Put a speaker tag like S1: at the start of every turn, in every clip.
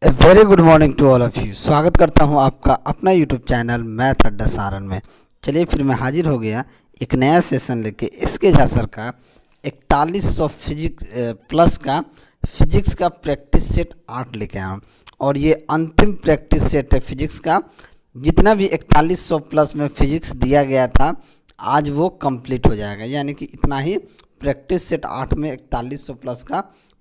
S1: A very good morning to all of you. स्वागत करता हूं आपका अपना यूट्यूब चैनल मैथ अड्डा सारन में। चलिए फिर मैं हाजिर हो गया एक नया सेशन लेके। इसके झा सर का 4100 फिजिक्स प्लस का फिजिक्स का प्रैक्टिस सेट 8 लेके आया हूँ और ये अंतिम प्रैक्टिस सेट है फिजिक्स का। जितना भी 4100 प्लस में फिजिक्स दिया गया था आज वो कंप्लीट हो जाएगा, यानी कि इतना ही प्रैक्टिस सेट 8 में 4100 प्लस का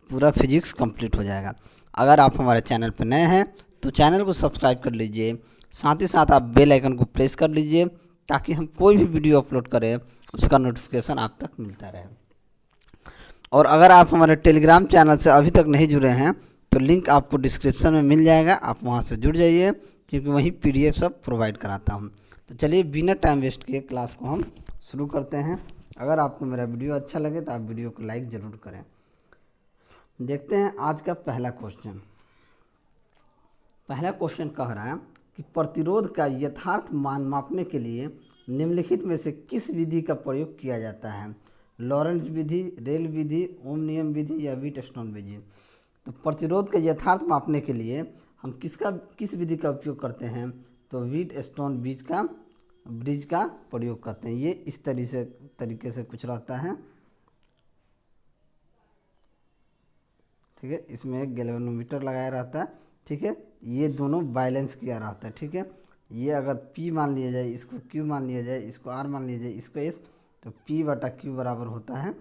S1: पूरा फिजिक्स कंप्लीट हो जाएगा। अगर आप हमारे चैनल पर नए हैं तो चैनल को सब्सक्राइब कर लीजिए, साथ ही साथ आप बेल आइकन को प्रेस कर लीजिए ताकि हम कोई भी वीडियो अपलोड करें उसका नोटिफिकेशन आप तक मिलता रहे। और अगर आप हमारे टेलीग्राम चैनल से अभी तक नहीं जुड़े हैं तो लिंक आपको डिस्क्रिप्शन में मिल जाएगा, आप वहां से जुड़ जाइए क्योंकि वहीं PDF सब प्रोवाइड कराता हूं। तो चलिए बिना टाइम वेस्ट किए क्लास को हम शुरू करते हैं। अगर आपको मेरा वीडियो अच्छा लगे तो आप वीडियो को लाइक ज़रूर करें। देखते हैं आज का पहला क्वेश्चन। पहला क्वेश्चन कह रहा है कि प्रतिरोध का यथार्थ मान मापने के लिए निम्नलिखित में से किस विधि का प्रयोग किया जाता है? लॉरेंट्ज विधि, रेल विधि, ओम नियम विधि या व्हीटस्टोन विधि। तो प्रतिरोध का यथार्थ मापने के लिए हम किस विधि का उपयोग करते हैं? तो व्हीटस्टोन ब्रिज का प्रयोग करते हैं। ये इस तरीके से कुछ रहता है, ठीक है। इसमें एक गैल्वेनोमीटर लगाया रहता है, ठीक है। ये दोनों बैलेंस किया रहता है, ठीक है। ये अगर P मान लिया जाए, इसको Q मान लिया जाए, इसको R मान लिया जाए, इसको S, तो P/Q बराबर होता है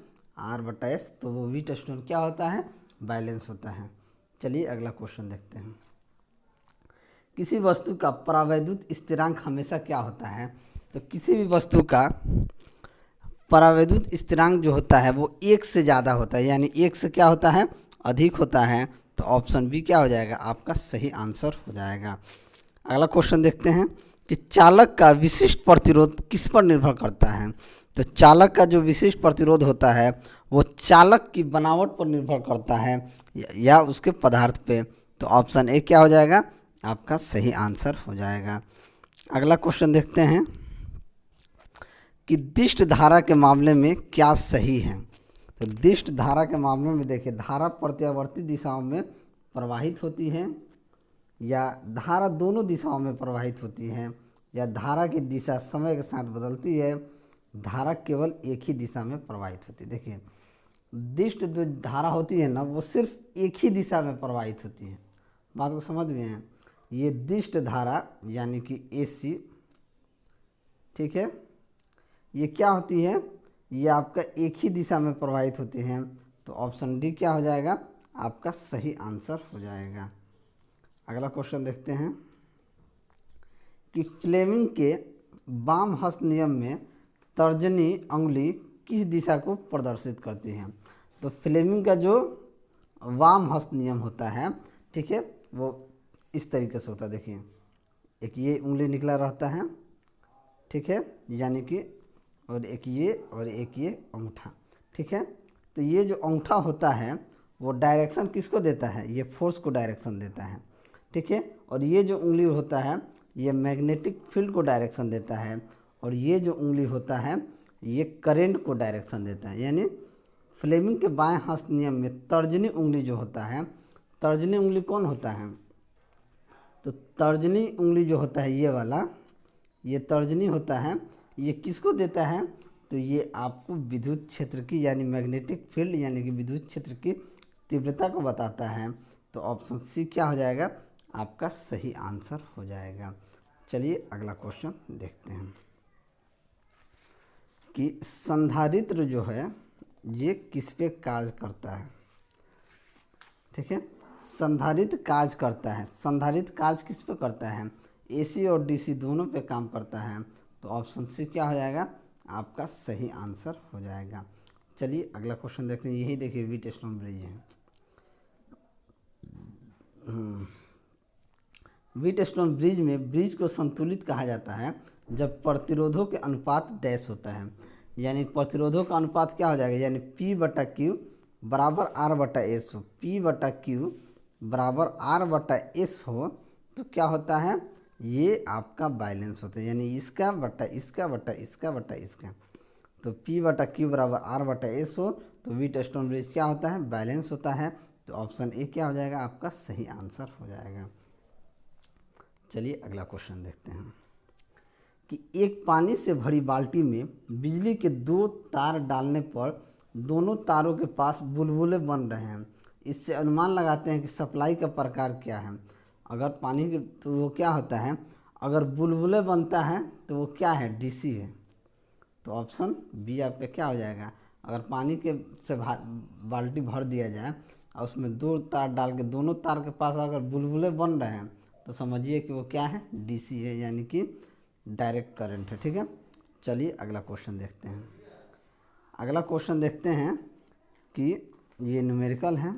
S1: R/S। तो वो व्हीटस्टोन क्या होता है? बैलेंस होता है। चलिए अगला क्वेश्चन देखते हैं। किसी वस्तु का परावैद्युत स्थिरांक हमेशा क्या होता है? तो किसी भी वस्तु का परावैद्युत स्थिरांक जो होता है वो 1 से ज़्यादा होता है, यानी 1 से क्या होता है? अधिक होता है। तो ऑप्शन बी क्या हो जाएगा? आपका सही आंसर हो जाएगा। अगला क्वेश्चन देखते हैं कि चालक का विशिष्ट प्रतिरोध किस पर निर्भर करता है? तो चालक का जो विशिष्ट प्रतिरोध होता है वो चालक की बनावट पर निर्भर करता है या उसके पदार्थ पे। तो ऑप्शन ए क्या हो जाएगा? आपका सही आंसर हो जाएगा। अगला क्वेश्चन देखते हैं कि दिष्ट धारा के मामले में क्या सही है? तो दिष्ट धारा के मामले में देखिए, धारा प्रत्यावर्ती दिशाओं में प्रवाहित होती है या धारा दोनों दिशाओं में प्रवाहित होती है या धारा की दिशा समय के साथ बदलती है, धारा केवल एक ही दिशा में प्रवाहित होती है। देखिए दिष्ट जो धारा होती है ना वो सिर्फ एक ही दिशा में प्रवाहित होती है। बात को समझ गए हैं? ये दिष्ट धारा यानी कि AC, ठीक है, ये क्या होती है? ये आपका एक ही दिशा में प्रवाहित होती हैं। तो ऑप्शन डी क्या हो जाएगा? आपका सही आंसर हो जाएगा। अगला क्वेश्चन देखते हैं कि फ्लेमिंग के वाम हस्त नियम में तर्जनी अंगुली किस दिशा को प्रदर्शित करती है? तो फ्लेमिंग का जो वाम हस्त नियम होता है, ठीक है, वो इस तरीके से होता है। देखिए एक ये उंगली निकला रहता है, ठीक है, यानी कि और एक ये अंगूठा, ठीक है। तो ये जो अंगूठा होता है वो डायरेक्शन किसको देता है? ये फोर्स को डायरेक्शन देता है, ठीक है। और ये जो उंगली होता है ये मैग्नेटिक फील्ड को डायरेक्शन देता है और ये जो उंगली होता है ये करंट को डायरेक्शन देता है। यानी फ्लेमिंग के बाएं हस्त नियम में तर्जनी उंगली जो होता है, तर्जनी उंगली कौन होता है? तो तर्जनी उंगली जो होता है ये वाला, ये तर्जनी होता है, ये किसको देता है? तो ये आपको विद्युत क्षेत्र की यानी मैग्नेटिक फील्ड यानी कि विद्युत क्षेत्र की तीव्रता को बताता है। तो ऑप्शन सी क्या हो जाएगा? आपका सही आंसर हो जाएगा। चलिए अगला क्वेश्चन देखते हैं कि संधारित्र जो है ये किस पे कार्य करता है? ठीक है, संधारित्र कार्य करता है। संधारित्र कार्य किस पे करता है? AC और DC दोनों पे काम करता है। तो ऑप्शन सी क्या हो जाएगा? आपका सही आंसर हो जाएगा। चलिए अगला क्वेश्चन देखते हैं। यही देखिए व्हीटस्टोन ब्रिज है। व्हीटस्टोन ब्रिज में ब्रिज को संतुलित कहा जाता है जब प्रतिरोधों के अनुपात डैश होता है। यानी प्रतिरोधों का अनुपात क्या हो जाएगा? यानी P/Q बराबर R/S हो, P/Q बराबर R/S हो तो क्या होता है? ये आपका बैलेंस होता है, यानी इसका बटा इसका बटा इसका बटा इसका। तो P/Q बराबर R/S हो तो व्हीटस्टोन ब्रिज क्या होता है? बैलेंस होता है। तो ऑप्शन ए क्या हो जाएगा, आपका सही आंसर हो जाएगा। चलिए अगला क्वेश्चन देखते हैं कि एक पानी से भरी बाल्टी में बिजली के 2 तार डालने पर दोनों तारों के पास बुलबुले बन रहे हैं। इससे अनुमान लगाते हैं कि सप्लाई का प्रकार क्या है। अगर पानी के तो वो क्या होता है, अगर बुलबुले बनता है तो वो क्या है, डीसी है। तो ऑप्शन बी आपका क्या हो जाएगा, अगर पानी के से बाल्टी भर दिया जाए और उसमें 2 तार डाल के दोनों तार के पास अगर बुलबुले बन रहे हैं तो समझिए कि वो क्या है, डीसी है, यानी कि डायरेक्ट करंट है। ठीक है, चलिए अगला क्वेश्चन देखते हैं। अगला क्वेश्चन देखते हैं कि ये न्यूमेरिकल है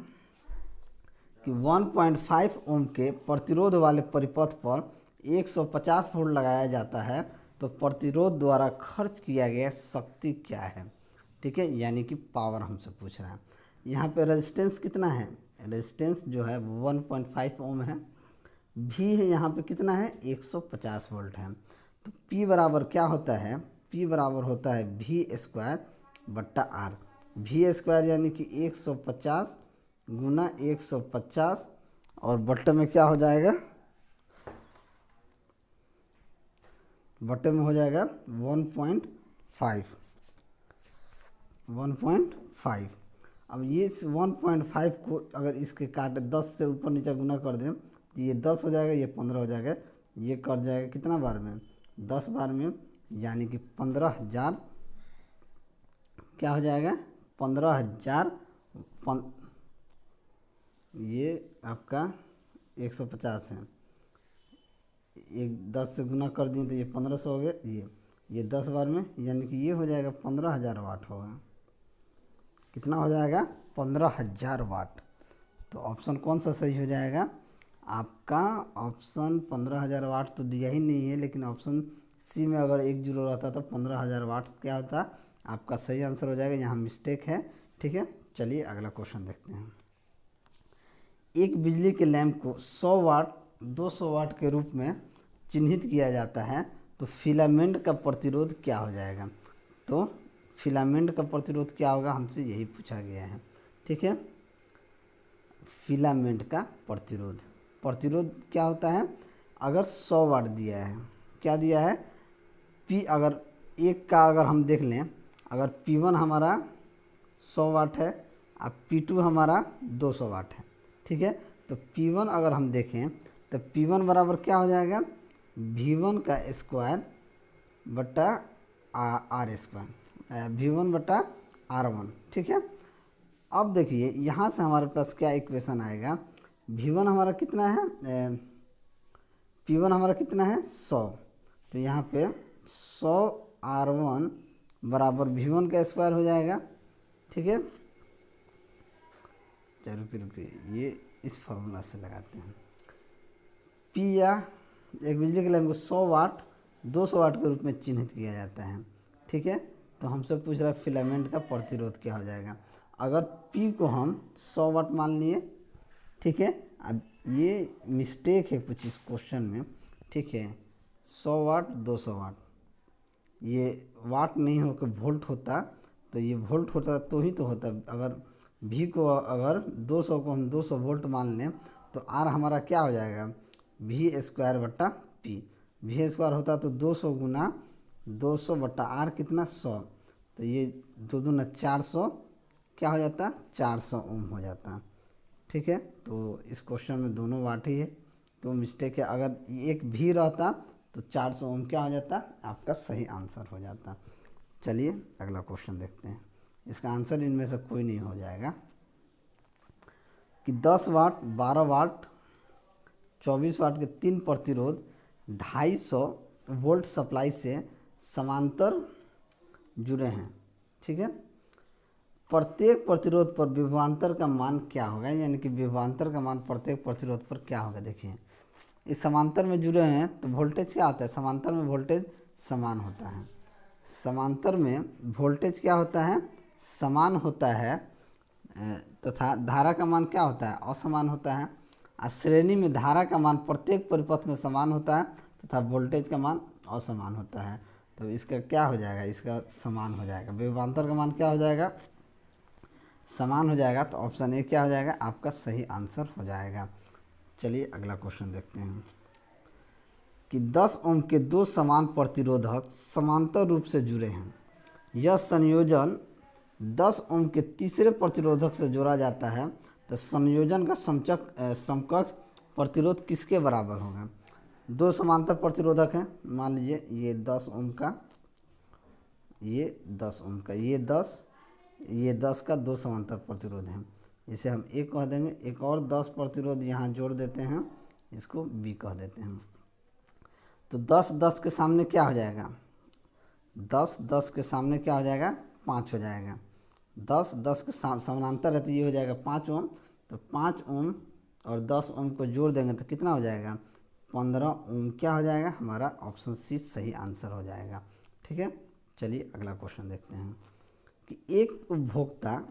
S1: कि 1.5 ओम के प्रतिरोध वाले परिपथ पर 150 वोल्ट लगाया जाता है तो प्रतिरोध द्वारा खर्च किया गया शक्ति क्या है। ठीक है, यानी कि पावर हमसे पूछ रहा है। यहाँ पे रेजिस्टेंस कितना है, रेजिस्टेंस जो है 1.5 ओम है। भी है यहाँ पे कितना है, 150 वोल्ट है। तो P बराबर क्या होता है, P बराबर होता है V² बट्टा R। V² यानी कि 150 गुना 150 और बट्टे में क्या हो जाएगा, बट्टे में हो जाएगा 1.5। अब ये 1.5 को अगर इसके काटे 10 से ऊपर नीचे गुना कर दें तो ये 10 हो जाएगा, ये 15 हो जाएगा, ये कट जाएगा कितना बार में, 10 बार में, यानी कि 15,000 क्या हो जाएगा, 15,000। ये आपका 150 है, एक 10 से गुना कर दिए तो ये 1500 हो गया, ये 10 बार में, यानी कि ये हो जाएगा 15,000 वाट होगा। कितना हो जाएगा, 15,000 वाट। तो ऑप्शन कौन सा सही हो जाएगा आपका, ऑप्शन 15,000 वाट तो दिया ही नहीं है, लेकिन ऑप्शन सी में अगर 1 जीरो रहता तो 15,000 वाट क्या होता, आपका सही आंसर हो जाएगा। यहाँ मिस्टेक है। ठीक है, चलिए अगला क्वेश्चन देखते हैं। एक बिजली के लैंप को 100 वाट 200 वाट के रूप में चिन्हित किया जाता है तो फिलामेंट का प्रतिरोध क्या हो जाएगा। तो फिलामेंट का प्रतिरोध क्या होगा, हमसे यही पूछा गया है। ठीक है, फिलामेंट का प्रतिरोध क्या होता है, अगर 100 वाट दिया है, क्या दिया है, P अगर एक का अगर हम देख लें, अगर P1 हमारा 100 वाट है और P2 हमारा 200 वाट है। ठीक है, तो P1 अगर हम देखें तो P1 बराबर क्या हो जाएगा, V1 का स्क्वायर बट्टा R², V1 बट्टा R1। ठीक है, अब देखिए यहाँ से हमारे पास क्या इक्वेशन आएगा, V1 हमारा कितना है, P1 हमारा कितना है 100, तो यहाँ पे 100 R1 बराबर V1 का स्क्वायर हो जाएगा। ठीक है, चलो रुकिए ये इस फॉर्मूला से लगाते हैं। P या एक बिजली के लैंप को 100 वाट 200 वाट के रूप में चिन्हित किया जाता है। ठीक है, तो हमसे पूछ रहा है फिलामेंट का प्रतिरोध क्या हो जाएगा। अगर P को हम 100 वाट मान लिए, ठीक है, अब ये मिस्टेक है कुछ इस क्वेश्चन में। ठीक है, 100 वाट 200 वाट, ये वाट नहीं होकर वोल्ट होता, तो ये वोल्ट होता तो ही तो होता। अगर V को अगर 200 को हम 200 वोल्ट मान लें तो R हमारा क्या हो जाएगा, V² बट्टा P। V² होता तो 200 गुना 200 बट्टा R कितना 100, तो ये 2 दूना 400 क्या हो जाता, 400 ओम हो जाता। ठीक है, तो इस क्वेश्चन में दोनों वाट ही है, तो मिस्टेक है। अगर एक भी रहता तो 400 ओम क्या हो जाता, आपका सही आंसर हो जाता। चलिए अगला क्वेश्चन देखते हैं। इसका आंसर इनमें से कोई नहीं हो जाएगा कि 10 वाट 12 वाट 24 वाट के 3 प्रतिरोध 250 वोल्ट सप्लाई से समांतर जुड़े हैं। ठीक है, प्रत्येक प्रतिरोध पर विभवांतर का मान क्या होगा, यानी कि विभवांतर का मान प्रत्येक प्रतिरोध पर क्या होगा। देखिए इस समांतर में जुड़े हैं तो वोल्टेज क्या होता है, समांतर में वोल्टेज समान होता है। समांतर में वोल्टेज क्या होता है, समान होता है, तथा धारा का मान क्या होता है, असमान होता है। और श्रेणी में धारा का मान प्रत्येक परिपथ में समान होता है तथा वोल्टेज का मान असमान होता है। तो इसका क्या हो जाएगा, इसका समान हो जाएगा। विभवांतर का मान क्या हो जाएगा, समान हो जाएगा तो ऑप्शन ए क्या हो जाएगा, आपका सही आंसर हो जाएगा। चलिए अगला क्वेश्चन देखते हैं कि 10 ओम के दो समान प्रतिरोधक समांतर रूप से जुड़े हैं। यह संयोजन 10 ओम के तीसरे प्रतिरोधक से जोड़ा जाता है तो संयोजन का समकक्ष प्रतिरोध किसके बराबर होगा। दो समांतर प्रतिरोधक हैं, मान लीजिए ये 10 ओम का, ये 10 ओम का, ये 10 का दो समांतर प्रतिरोध हैं। इसे हम ए कह देंगे। एक और 10 प्रतिरोध यहाँ जोड़ देते हैं, इसको बी कह देते हैं। तो 10 10 के सामने क्या हो जाएगा, 10 10 के सामने क्या हो जाएगा, 5 हो जाएगा। 10 10 के समानांतर है तो ये हो जाएगा 5 ओम। तो 5 ओम और 10 ओम को जोड़ देंगे तो कितना हो जाएगा, 15 ओम क्या हो जाएगा, हमारा ऑप्शन सी सही आंसर हो जाएगा। ठीक है, चलिए अगला क्वेश्चन देखते हैं कि एक उपभोक्ता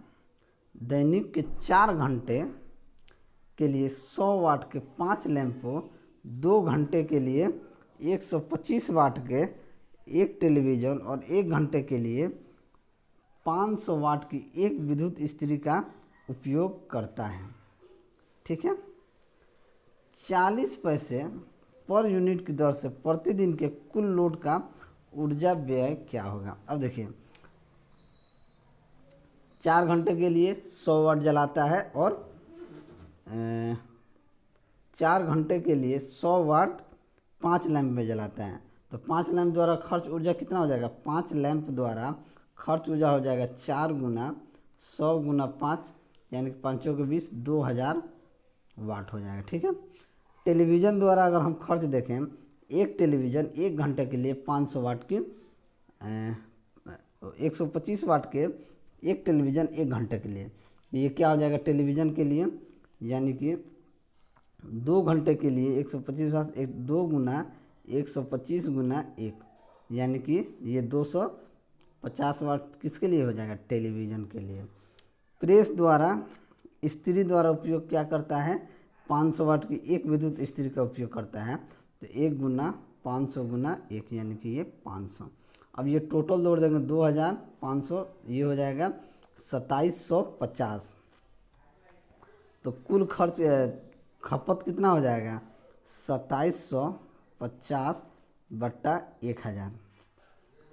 S1: दैनिक के 4 घंटे के लिए 100 वाट के 5 लैंप को 2 घंटे के लिए 125 वाट के एक टेलीविज़न और 1 घंटे के लिए 500 वाट की एक विद्युत इस्त्री का उपयोग करता है। ठीक है, 40 पैसे पर यूनिट की दर से प्रतिदिन के कुल लोड का ऊर्जा व्यय क्या होगा। अब देखिए 4 घंटे के लिए 100 वाट जलाता है और 4 घंटे के लिए 100 वाट 5 लैंप में जलाता है। तो 5 लैंप द्वारा खर्च ऊर्जा कितना हो जाएगा, 5 लैंप द्वारा खर्च ऊर्जा हो जाएगा 4 गुना 100 गुना 5 यानी कि 5 के 20 2000 वाट हो जाएगा। ठीक है, टेलीविज़न द्वारा अगर हम खर्च देखें, एक टेलीविज़न 1 घंटे के लिए 500 वाट की 125 वाट के एक टेलीविज़न 1 घंटे के लिए, ये क्या हो जाएगा टेलीविज़न के लिए, यानी कि 2 घंटे के लिए 125 वाट 2 गुना 125 गुना 1 यानी कि ये 250 वाट किसके लिए हो जाएगा, टेलीविज़न के लिए। प्रेस द्वारा इस्त्री द्वारा उपयोग क्या करता है, 500 वाट की एक विद्युत इस्त्री का उपयोग करता है। तो 1 गुना 500 गुना 1 यानी कि ये 500। अब ये टोटल जोड़ देंगे 2500, ये हो जाएगा 2750। तो कुल खर्च खपत कितना हो जाएगा, 2750 बट्टा 1000।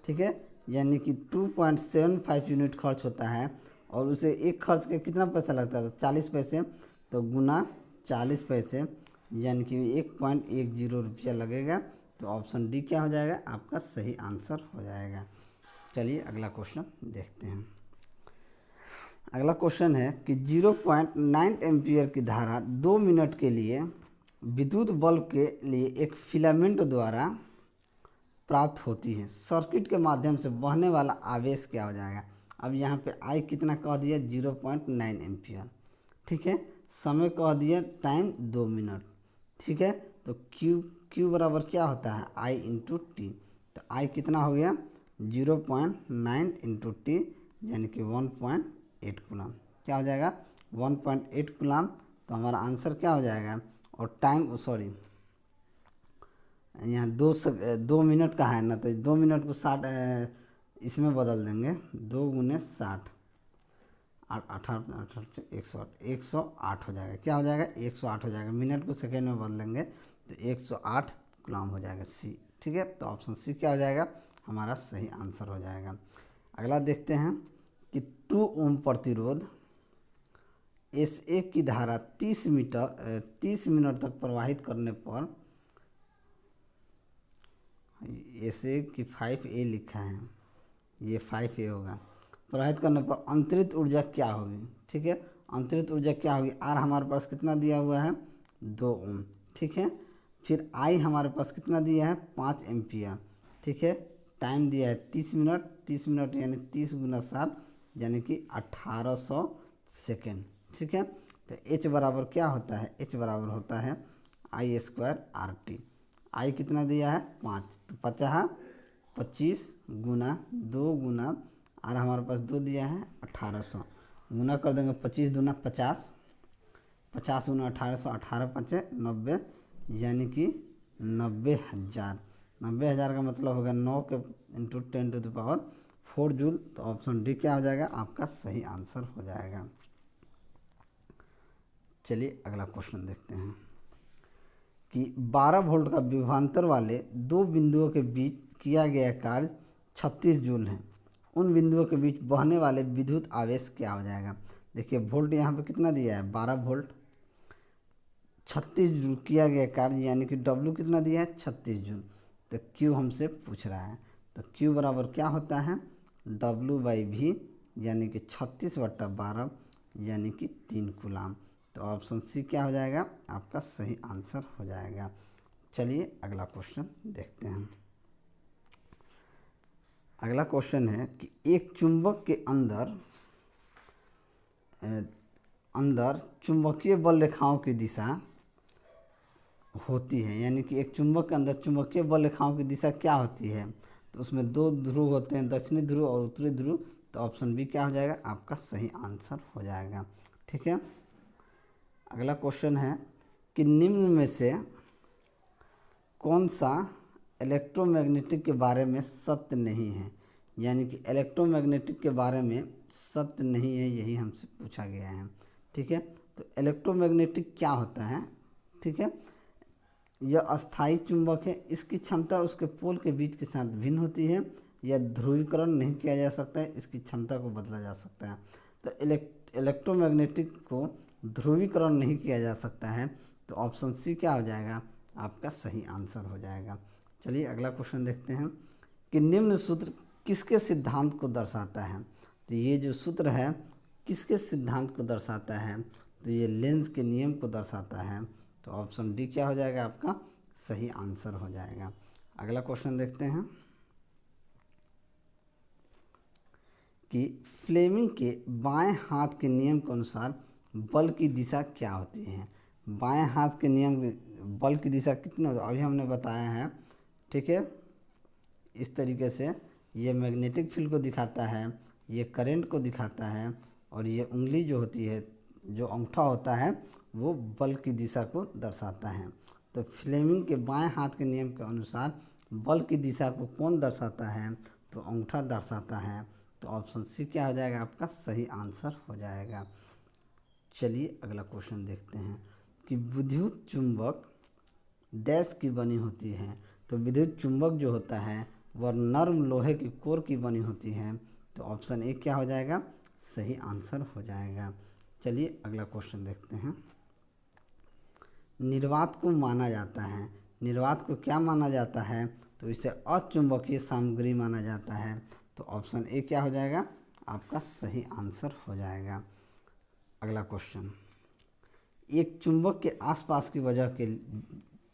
S1: ठीक है, यानी कि 2.75 यूनिट खर्च होता है और उसे एक खर्च के कितना पैसा लगता है, तो 40 पैसे। तो गुना 40 पैसे यानी कि 1.10 रुपया लगेगा। तो ऑप्शन डी क्या हो जाएगा, आपका सही आंसर हो जाएगा। चलिए अगला क्वेश्चन देखते हैं। अगला क्वेश्चन है कि 0.9 एम्पियर की धारा 2 मिनट के लिए विद्युत बल्ब के लिए एक फिलामेंट द्वारा प्राप्त होती है। सर्किट के माध्यम से बहने वाला आवेश क्या हो जाएगा। अब यहाँ पे आई कितना कह दिया, 0.9 एम्पियर। ठीक है, समय कह दिया टाइम 2 मिनट। ठीक है, तो क्यू बराबर क्या होता है, आई इंटू टी। तो आई कितना हो गया, 0.9 इंटू टी यानी कि 1.8 कूलम। क्या हो जाएगा, 1.8 कूलम। तो हमारा आंसर क्या हो जाएगा, और टाइम सॉरी यहाँ 2 मिनट का है ना, तो 2 मिनट को 60 इसमें बदल देंगे, 2 गुने 60 18 108 हो जाएगा। क्या हो जाएगा, 108 हो जाएगा। मिनट को सेकेंड में बदलेंगे तो 108 कूलम हो जाएगा, सी। ठीक है, तो ऑप्शन सी क्या हो जाएगा, हमारा सही आंसर हो जाएगा। अगला देखते हैं कि 2 ओम प्रतिरोध एस ए की धारा 30 मिनट तक प्रवाहित करने पर, एस ए की 5A लिखा है, ये 5A होगा, प्रवाहित करने पर अंतरित ऊर्जा क्या होगी। ठीक है, अंतरित ऊर्जा क्या होगी, आर हमारे पास कितना दिया हुआ है, 2 ओम। ठीक है, फिर आई हमारे पास कितना दिया है, 5 एम्पियर। ठीक है, टाइम दिया है 30 मिनट, 30 मिनट यानी 30 गुना 60 यानी कि 1800 सेकेंड। ठीक है, तो एच बराबर क्या होता है, एच बराबर होता है आई स्क्वायर आर टी। आई कितना दिया है, 5, तो 25 गुना 2 गुना और हमारे पास 2 दिया है 1800, गुना कर देंगे 25 दूना 50, 50 गुना 1800, 18 5 90 यानी कि 90,000। 90,000 का मतलब होगा 9 के into 10 to the power 4 joule. तो ऑप्शन डी क्या हो जाएगा आपका सही आंसर हो जाएगा। चलिए अगला क्वेश्चन देखते हैं कि 12 वोल्ट का विभवांतर वाले दो बिंदुओं के बीच किया गया कार्य 36 जूल है। उन बिंदुओं के बीच बहने वाले विद्युत आवेश क्या हो जाएगा। देखिए वोल्ट यहाँ पे कितना दिया है 12 वोल्ट, 36 जूल किया गया कार्य यानी कि डब्लू कितना दिया है 36 जूल। तो क्यू हमसे पूछ रहा है, तो क्यू बराबर क्या होता है W/V यानी कि 36/12 यानी कि 3 कूलाम। तो ऑप्शन सी क्या हो जाएगा आपका सही आंसर हो जाएगा। चलिए अगला क्वेश्चन देखते हैं। अगला क्वेश्चन है कि एक चुंबक के अंदर चुंबकीय बल रेखाओं की दिशा होती है, यानी कि एक चुंबक के अंदर चुंबकीय बल रेखाओं की दिशा क्या होती है। तो उसमें 2 ध्रुव होते हैं, दक्षिणी ध्रुव और उत्तरी ध्रुव। तो ऑप्शन बी क्या हो जाएगा आपका सही आंसर हो जाएगा। ठीक है, अगला क्वेश्चन है कि निम्न में से कौन सा इलेक्ट्रोमैग्नेटिक के बारे में सत्य नहीं है, यानी कि इलेक्ट्रोमैग्नेटिक के बारे में सत्य नहीं है, यही हमसे पूछा गया है। ठीक है, तो इलेक्ट्रोमैग्नेटिक क्या होता है। ठीक है, यह अस्थायी चुंबक है, इसकी क्षमता उसके पोल के बीच के साथ भिन्न होती है, यह ध्रुवीकरण नहीं किया जा सकता है, इसकी क्षमता को बदला जा सकता है। तो इलेक्ट्रोमैग्नेटिक को ध्रुवीकरण नहीं किया जा सकता है, तो ऑप्शन सी क्या हो जाएगा आपका सही आंसर हो जाएगा। चलिए अगला क्वेश्चन देखते हैं कि निम्न सूत्र किसके सिद्धांत को दर्शाता है। तो ये जो सूत्र है किसके सिद्धांत को दर्शाता है, तो ये लेंस के नियम को दर्शाता है। तो ऑप्शन डी क्या हो जाएगा आपका सही आंसर हो जाएगा। अगला क्वेश्चन देखते हैं कि फ्लेमिंग के बाएं हाथ के नियम के अनुसार बल की दिशा क्या होती है। बाएं हाथ के नियम बल की दिशा कितनी होती है अभी हमने बताया है। ठीक है, इस तरीके से ये मैग्नेटिक फील्ड को दिखाता है, ये करंट को दिखाता है, और ये उंगली जो होती है, जो अंगूठा होता है, वो बल की दिशा को दर्शाता है। तो फ्लेमिंग के बाएं हाथ के नियम के अनुसार बल की दिशा को कौन दर्शाता है, तो अंगूठा दर्शाता है। तो ऑप्शन सी क्या हो जाएगा आपका सही आंसर हो जाएगा। चलिए अगला क्वेश्चन देखते हैं कि विद्युत चुंबक डैश की बनी होती है। तो विद्युत चुंबक जो होता है वह नर्म लोहे की कोर की बनी होती है। तो ऑप्शन ए क्या हो जाएगा सही आंसर हो जाएगा। चलिए अगला क्वेश्चन देखते हैं। निर्वात को माना जाता है, निर्वात को क्या माना जाता है, तो इसे अचुंबकीय सामग्री माना जाता है। तो ऑप्शन ए क्या हो जाएगा आपका सही आंसर हो जाएगा। अगला क्वेश्चन, एक चुंबक के आसपास की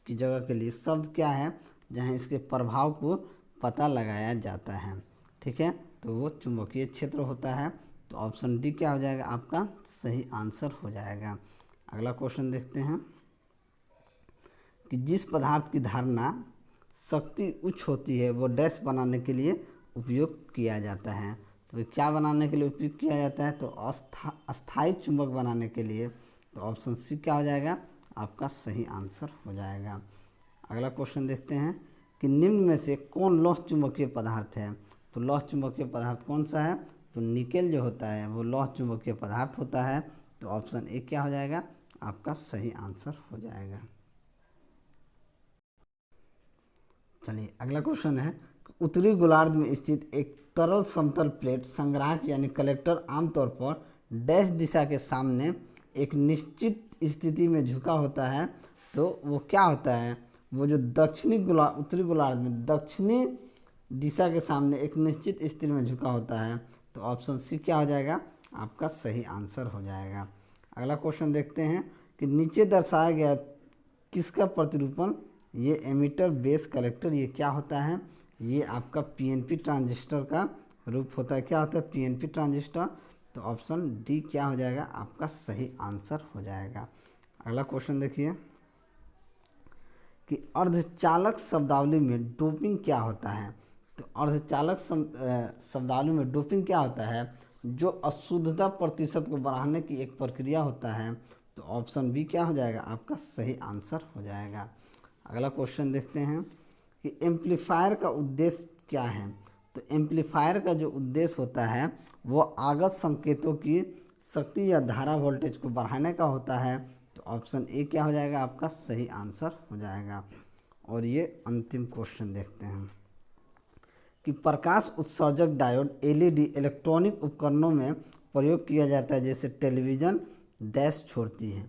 S1: जगह के लिए शब्द क्या है जहां इसके प्रभाव को पता लगाया जाता है। ठीक है, तो वो चुंबकीय क्षेत्र होता है। तो ऑप्शन डी क्या हो जाएगा आपका सही आंसर हो जाएगा। अगला क्वेश्चन देखते हैं कि जिस पदार्थ की धारणा शक्ति उच्च होती है वो डैश बनाने के लिए उपयोग किया जाता है। तो क्या बनाने के लिए उपयोग किया जाता है, तो अस्थायी चुंबक बनाने के लिए। तो ऑप्शन सी क्या हो जाएगा आपका सही आंसर हो जाएगा। अगला क्वेश्चन देखते हैं कि निम्न में से कौन लौह चुंबकीय पदार्थ है। तो लौह चुंबकीय पदार्थ कौन सा है, तो निकेल जो होता है वो लौह चुंबकीय पदार्थ होता है। तो ऑप्शन ए क्या हो जाएगा आपका सही आंसर हो जाएगा। चलिए अगला क्वेश्चन है उत्तरी गोलार्ध में स्थित एक तरल समतल प्लेट संग्राहक यानी कलेक्टर आमतौर पर डैश दिशा के सामने एक निश्चित स्थिति में झुका होता है। तो वो क्या होता है, वो जो उत्तरी गोलार्ध में दक्षिणी दिशा के सामने एक निश्चित स्थिति में झुका होता है। तो ऑप्शन सी क्या हो जाएगा आपका सही आंसर हो जाएगा। अगला क्वेश्चन देखते हैं कि नीचे दर्शाया गया किसका प्रतिरूपण, ये एमिटर बेस कलेक्टर ये क्या होता है, ये आपका पीएनपी ट्रांजिस्टर का रूप होता है। क्या होता है पीएनपी ट्रांजिस्टर। तो ऑप्शन डी क्या हो जाएगा आपका सही आंसर हो जाएगा। अगला क्वेश्चन देखिए कि अर्धचालक शब्दावली में डोपिंग क्या होता है। तो अर्धचालक शब्दावली में डोपिंग क्या होता है, जो अशुद्धता प्रतिशत को बढ़ाने की एक प्रक्रिया होता है। तो ऑप्शन बी क्या हो जाएगा आपका सही आंसर हो जाएगा। अगला क्वेश्चन देखते हैं कि एम्पलीफायर का उद्देश्य क्या है। तो एम्पलीफायर का जो उद्देश्य होता है वो आगत संकेतों की शक्ति या धारा वोल्टेज को बढ़ाने का होता है। तो ऑप्शन ए क्या हो जाएगा आपका सही आंसर हो जाएगा। और ये अंतिम क्वेश्चन देखते हैं कि प्रकाश उत्सर्जक डायोड एलईडी इलेक्ट्रॉनिक उपकरणों में प्रयोग किया जाता है जैसे टेलीविज़न डैश छोड़ती है।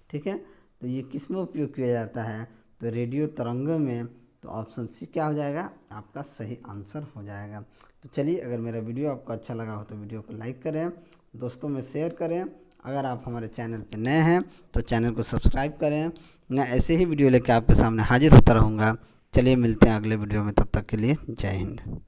S1: ठीक है, तो ये किस में उपयोग किया जाता है? तो रेडियो तरंगों में। तो ऑप्शन सी क्या हो जाएगा आपका सही आंसर हो जाएगा। तो चलिए, अगर मेरा वीडियो आपको अच्छा लगा हो तो वीडियो को लाइक करें, दोस्तों में शेयर करें। अगर आप हमारे चैनल पर नए हैं तो चैनल को सब्सक्राइब करें। मैं ऐसे ही वीडियो लेकर आपके सामने हाजिर होता रहूँगा। चलिए मिलते हैं अगले वीडियो में, तब तक के लिए जय हिंद।